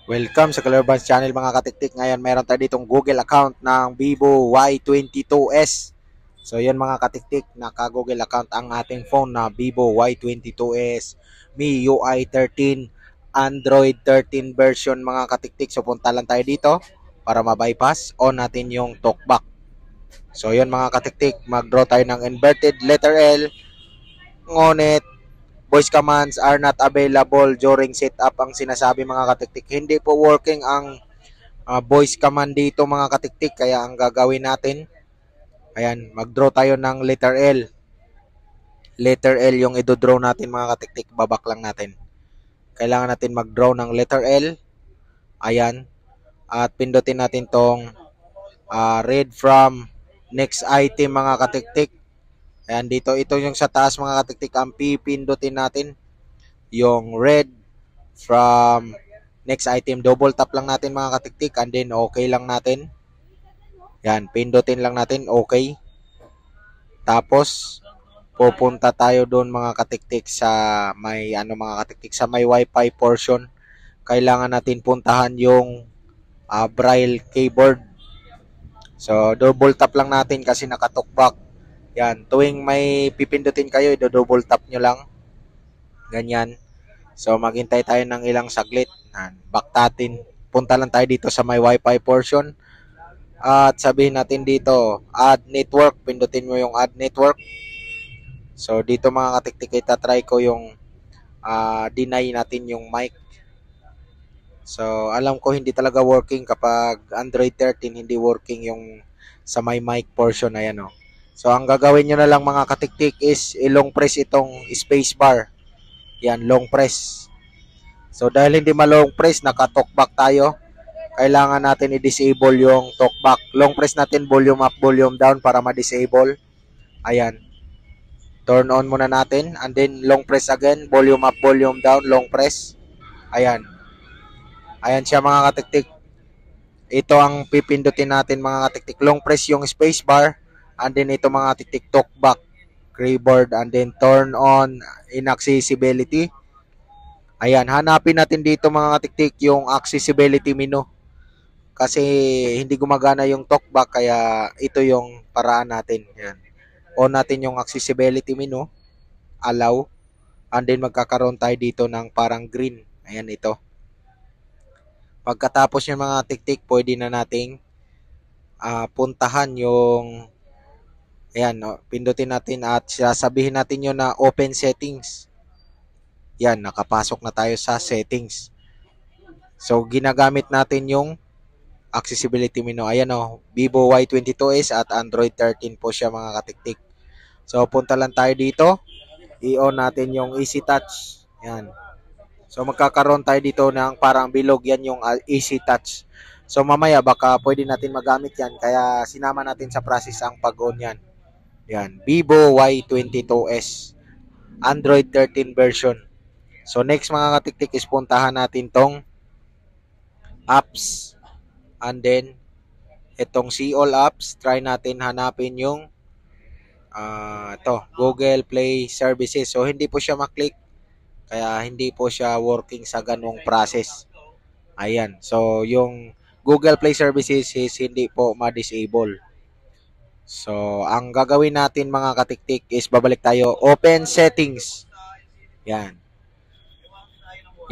Welcome sa Color Bands Channel mga katiktik. Ngayon meron tayo ditong Google account ng Vivo Y22s. So yun mga katiktik, naka-Google account ang ating phone na Vivo Y22s MIUI 13 Android 13 version mga katiktik. So punta lang tayo dito para ma-bypass. On natin yung talkback. So yun mga katiktik, mag-draw tayo ng inverted letter L. Ngunit voice commands are not available during setup ang sinasabi mga katiktik. Hindi po working ang voice command dito mga katiktik. Kaya ang gagawin natin, ayan, mag-draw tayo ng letter L. Letter L yung i-draw natin mga katiktik. Babak lang natin. Kailangan natin mag-draw ng letter L. Ayan. At pindutin natin tong read from next item mga katiktik. Ayan, dito, ito yung sa taas mga katiktik, ang pipindutin natin, yung red from next item. Double tap lang natin mga katiktik, and then okay lang natin. Yan, pindutin lang natin, okay. Tapos, pupunta tayo doon mga katiktik sa may, mga katiktik, sa may wifi portion. Kailangan natin puntahan yung braille keyboard. So, double tap lang natin kasi nakatalkback. Yan, tuwing may pipindutin kayo, i-double tap nyo lang. Ganyan. So, maghintay tayo ng ilang saglit. Back natin. Punta lang tayo dito sa may wifi portion. At sabihin natin dito, add network. Pindutin mo yung add network. So, dito mga katiktik, itatry ko yung deny natin yung mic. So, alam ko hindi talaga working kapag Android 13, hindi working yung sa may mic portion. Ayan o. So, ang gagawin nyo na lang mga katiktik is i-long press itong space bar. Yan, long press. So, dahil hindi ma-long press, naka-talkback tayo. Kailangan natin i-disable yung talkback. Long press natin volume up, volume down para ma-disable. Ayan. Turn on muna natin. And then, long press again. Volume up, volume down, long press. Ayan. Ayan siya mga katiktik. Ito ang pipindutin natin mga katiktik. Long press yung space bar. And then ito mga katiktik, talkback, keyboard, and then turn on inaccessibility. Ayan, hanapin natin dito mga katiktik yung accessibility menu. Kasi hindi gumagana yung talkback, kaya ito yung paraan natin. Ayan. On natin yung accessibility menu, allow, and then magkakaroon tayo dito ng parang green. Ayan, ito. Pagkatapos yung mga katiktik, pwede na nating puntahan yung ayan, pindutin natin at sasabihin natin yun na open settings. Yan, nakapasok na tayo sa settings. So, ginagamit natin yung accessibility menu. Ayan o, Vivo Y22s at Android 13 po siya mga katiktik. So, punta lang tayo dito. I-on natin yung Easy Touch. Yan. So, magkakaroon tayo dito ng parang bilog. Yan yung Easy Touch. So, mamaya baka pwede natin magamit yan. Kaya, sinama natin sa process ang pag-on yan. Yan, Vivo Y22s Android 13 version. So next mga katiktik is puntahan natin tong apps. And then itong see all apps, try natin hanapin yung Google Play Services. So hindi po siya maklik. Kaya hindi po siya working sa ganung process. Ayan. So yung Google Play Services is hindi po ma-disable. So, ang gagawin natin mga katiktik is babalik tayo. Open settings. Yan.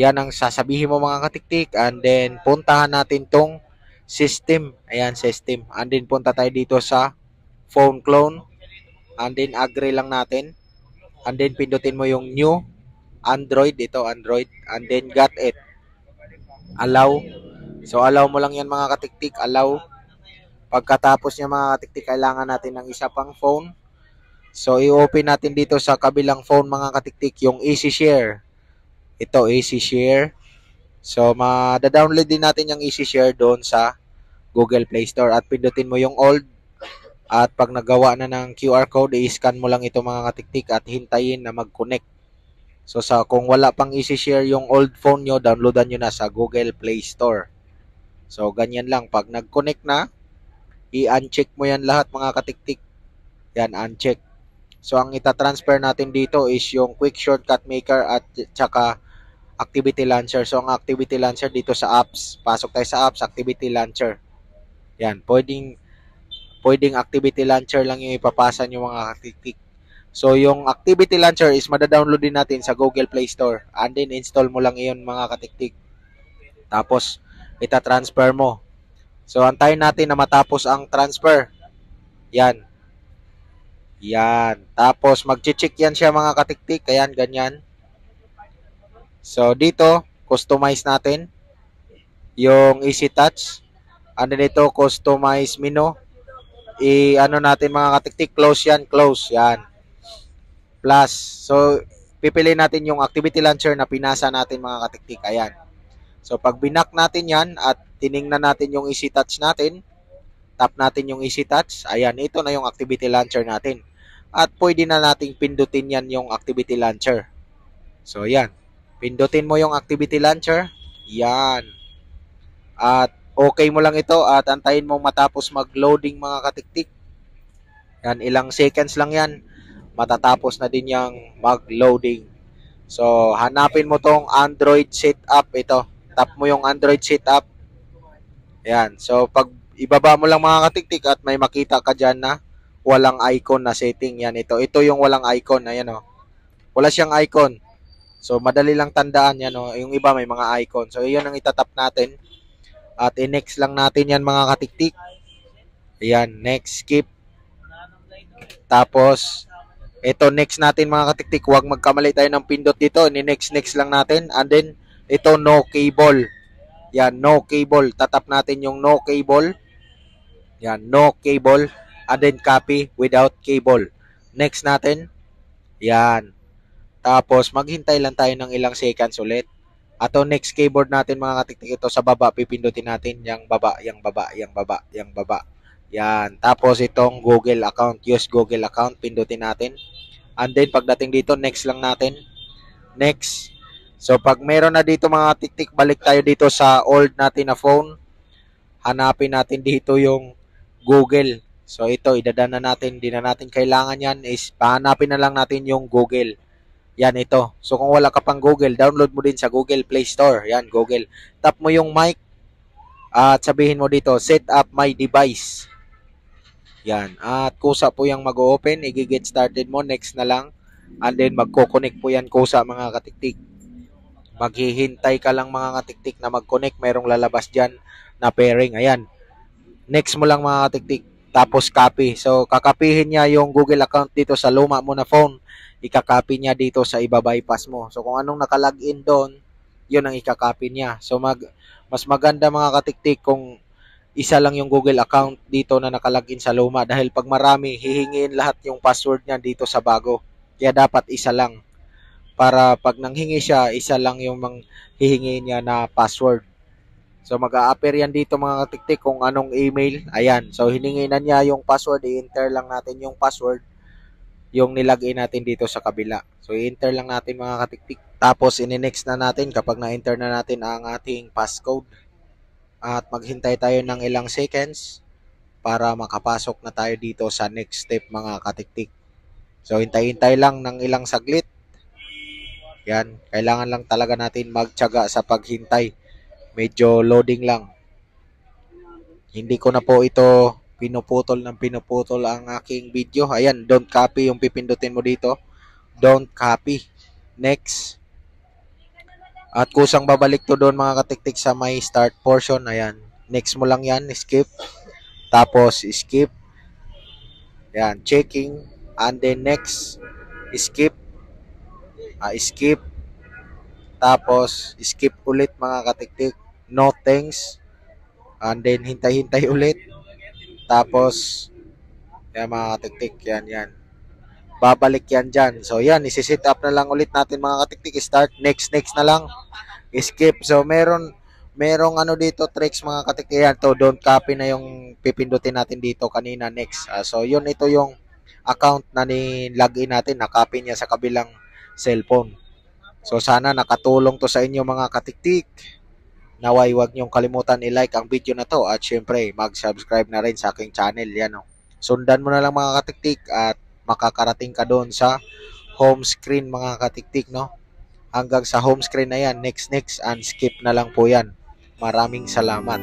Yan ang sasabihin mo mga katiktik. And then, puntahan natin tong system. Ayan, system. And then, punta tayo dito sa phone clone. And then, agree lang natin. And then, pindutin mo yung new Android. Ito, Android. And then, got it. Allow. So, allow mo lang yan mga katiktik. Allow. Pagkatapos niya mga katiktik, kailangan natin ng isa pang phone. So, i-open natin dito sa kabilang phone mga katiktik, yung Easy Share. Ito, Easy Share. So, ma-download din natin yung Easy Share doon sa Google Play Store. At pindutin mo yung old. At pag nagawa na ng QR code, i-scan mo lang ito mga katiktik at hintayin na mag-connect. So, kung wala pang Easy Share yung old phone nyo, downloadan nyo na sa Google Play Store. So, ganyan lang. Pag nag-connect na, i-uncheck mo yan lahat mga katiktik. Yan, uncheck. So, ang ita-transfer natin dito is yung quick shortcut maker at saka activity launcher. So, ang activity launcher dito sa apps. Pasok tayo sa apps, activity launcher. Yan, pwedeng activity launcher lang yung ipapasa yung mga katiktik. So, yung activity launcher is madadownload din natin sa Google Play Store. And then, install mo lang iyon mga katiktik. Tapos, ita-transfer mo. So, antayin natin na matapos ang transfer. Yan. Yan. Tapos, mag-check yan siya mga katiktik. Ayan, ganyan. So, dito, customize natin yung Easy Touch. And then ito, customize menu. I-ano natin mga katiktik, close yan, close. Yan. Plus. So, pipiliin natin yung activity launcher na pinasa natin mga katiktik. Ayan. So, pag binak natin yan at tiningnan natin yung Easy Touch natin, tap natin yung Easy Touch. Ayan, ito na yung activity launcher natin. At pwede na nating pindutin yan yung activity launcher. So, yan. Pindutin mo yung activity launcher. Yan. At okay mo lang ito at antayin mong matapos mag-loading mga katiktik. Yan, ilang seconds lang yan. Matatapos na din yung mag-loading. So, hanapin mo tong Android setup. Ito. Tap mo yung Android setup. Yan. So, pag ibaba mo lang mga katiktik at may makita ka dyan na walang icon na setting. Yan, ito. Ito yung walang icon. Ayan o. Wala siyang icon. So, madali lang tandaan yan o. Yung iba may mga icon. So, yun ang itatap natin. At i-next lang natin yan mga katiktik. Ayan, next, skip. Tapos, ito next natin mga katiktik. Huwag magkamali tayo ng pindot dito. Ni-next lang natin. And then, ito no cable. Yan, no cable. Tatap natin yung no cable. Yan, no cable. And then, copy without cable. Next natin. Yan. Tapos, maghintay lang tayo ng ilang seconds ulit. Ato next keyboard natin mga katiktik, ito sa baba, pipindutin natin yung baba, yung baba, yung baba, yung baba. Yan. Tapos itong Google account, use Google account, pindutin natin. And then pagdating dito, next lang natin. Next. So pag meron na dito mga katiktik, balik tayo dito sa old natin na phone. Hanapin natin dito yung Google. So ito, idadaan na natin, hindi na natin kailangan yan, is pahanapin na lang natin yung Google. Yan, ito. So, kung wala ka pang Google, download mo din sa Google Play Store. Yan, Google. Tap mo yung mic at sabihin mo dito, set up my device. Yan. At kusa po yung mag-open. I-get started mo. Next na lang. And then, magko-connect po yan kusa mga katiktik. Maghihintay ka lang mga katiktik na mag-connect. Merong lalabas dyan na pairing. Ayan. Next mo lang mga katiktik. Tapos, copy. So, kakapihin niya yung Google account dito sa luma mo na phone. Ika-copy niya dito sa iba-bypass mo. So, kung anong nakalagin doon, yun ang ika-copy niya. So, mas maganda mga katiktik kung isa lang yung Google account dito na nakalagin sa luma. Dahil pag marami, hihingin lahat yung password niya dito sa bago. Kaya dapat isa lang. Para pag nanghingi siya, isa lang yung hihingin niya na password. So, mag-a-appear yan dito mga katiktik kung anong email. Ayan. So, hiningi na niya yung password. I-enter lang natin yung password. Yung nilagay natin dito sa kabila. So, i-enter lang natin mga katiktik. Tapos, ini-next na natin kapag na-enter na natin ang ating passcode. At maghintay tayo ng ilang seconds para makapasok na tayo dito sa next step mga katiktik. So, hintay-hintay lang ng ilang saglit. Yan. Kailangan lang talaga natin magtiyaga sa paghintay. Medyo loading lang. Hindi ko na po ito pinuputol ang aking video. Ayan, don't copy yung pipindutin mo dito. Don't copy. Next. At kusang babalik to doon mga katiktik sa may start portion. Ayan. Next mo lang yan. Skip. Tapos skip. Ayan. Checking. And then next. Skip. Skip. Tapos skip ulit mga katiktik. No thanks. And then hintay-hintay ulit. Tapos, yan mga katiktik, yan. Babalik yan dyan. So, yan, isi-set up na lang ulit natin mga katiktik. Start, next na lang. Skip. So, merong ano dito, tricks mga katiktik. Yan, to, don't copy na yung pipindutin natin dito kanina, next. So, yun, ito yung account na ni-login natin. Na-copy niya sa kabilang cellphone. So, sana nakatulong to sa inyo mga katiktik. Naway, huwag niyong kalimutan i-like ang video na to at syempre mag-subscribe na rin sa aking channel. Yan, oh. Sundan mo na lang mga katiktik at makakarating ka doon sa home screen mga katiktik, no? hanggang sa home screen na yan, next and skip na lang po yan. Maraming salamat.